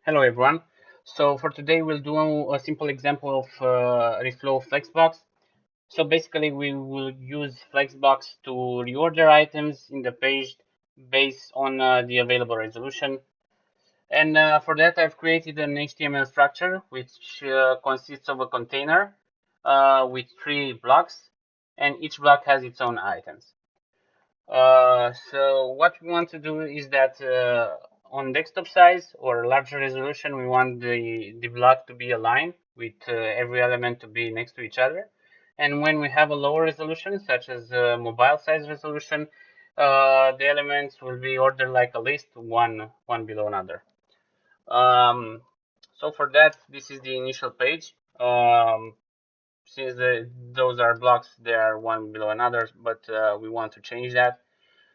Hello everyone. So for today we'll do a simple example of reflow Flexbox. So basically we will use Flexbox to reorder items in the page based on the available resolution. And for that I've created an HTML structure which consists of a container with 3 blocks, and each block has its own items. So what we want to do is that on desktop size or larger resolution, we want the block to be aligned with every element to be next to each other. And when we have a lower resolution, such as mobile size resolution, the elements will be ordered like a list, one below another. Um, so for that, this is the initial page. Since those are blocks, they are one below another, but we want to change that.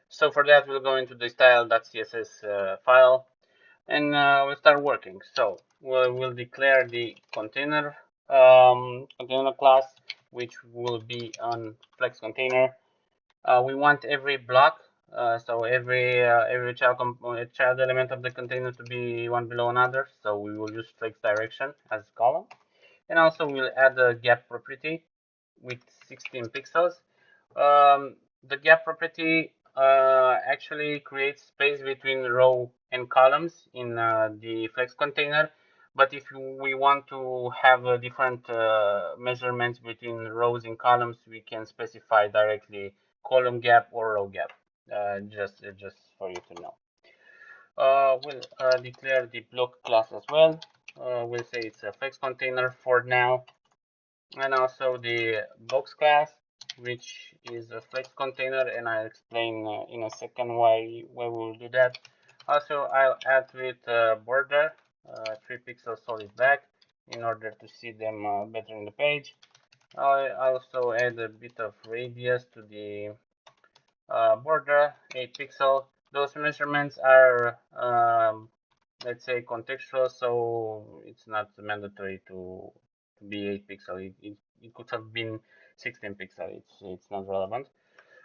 So for that, we'll go into the style.css file, and we'll start working. So we'll declare the container class, which will be on flex container. We want every block, so every child element of the container to be one below another. So we will use flex direction as column, and also we'll add a gap property with 16 pixels. The gap property actually creates space between row and columns in the flex container. But if we want to have different measurements between rows and columns, we can specify directly column gap or row gap, just for you to know. We'll declare the block class as well. We'll say it's a flex container for now, and also the box class, which is a flex container, and I'll explain in a second why we'll do that. Also, I'll add with border, 3 pixel solid back, in order to see them better in the page. I'll also add a bit of radius to the border, 8 pixel. Those measurements are let's say contextual, so it's not mandatory to be 8 pixel. It could have been 16 pixel. It's not relevant.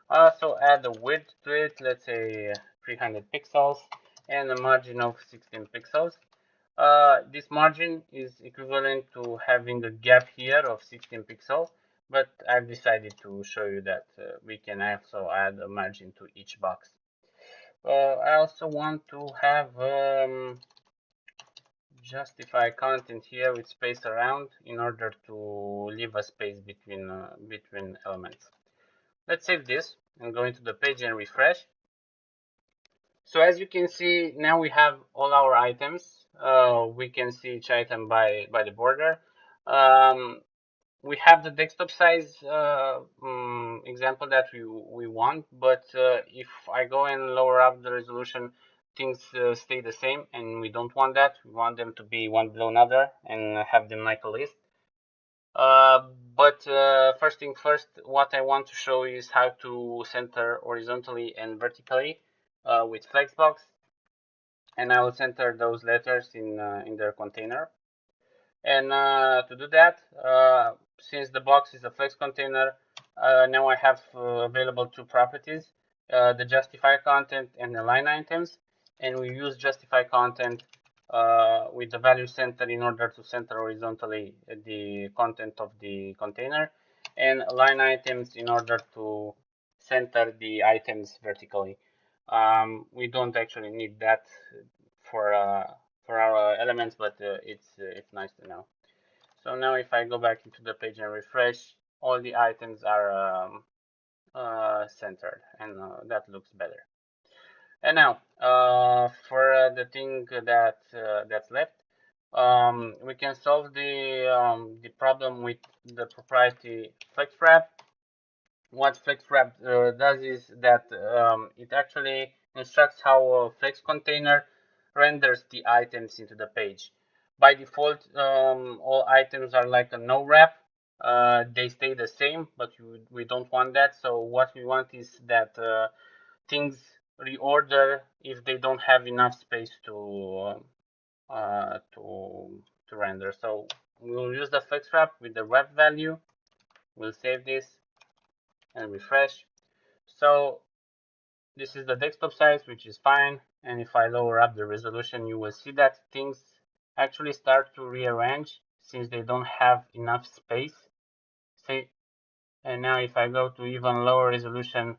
Also add a width to it, let's say 300 pixels, and a margin of 16 pixels. This margin is equivalent to having a gap here of 16 pixels, but I've decided to show you that we can also add a margin to each box. I also want to have justify content here with space around in order to leave a space between elements. Let's save this and go into the page and refresh. So as you can see, now we have all our items. We can see each item by the border. We have the desktop size example that we want, but if I go and lower up the resolution, things stay the same, and we don't want that. We want them to be one below another and have them like a list. But first thing first, what I want to show is how to center horizontally and vertically with Flexbox, and I will center those letters in their container. And to do that, since the box is a flex container, now I have available 2 properties, the justify content and the line items. And we use justify content with the value center in order to center horizontally the content of the container, and line items in order to center the items vertically. We don't actually need that for our elements, but it's nice to know. So now if I go back into the page and refresh, all the items are centered, and that looks better. And now for the thing that's left, we can solve the problem with the proprietary Flexwrap. What Flexwrap does is that it actually instructs how a Flex container renders the items into the page. By default, all items are like a no wrap. They stay the same, but we don't want that. So what we want is that things reorder if they don't have enough space to render. So we'll use the Flexwrap with the wrap value. We'll save this and refresh. So this is the desktop size, which is fine. And if I lower up the resolution, you will see that things actually start to rearrange since they don't have enough space. See, and now if I go to even lower resolution,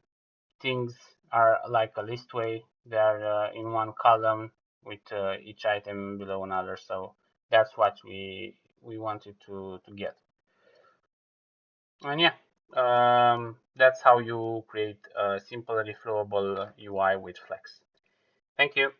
things are like a listway. They are in one column with each item below another. So that's what we wanted to get. And yeah, that's how you create a simple reflowable UI with Flex. Thank you.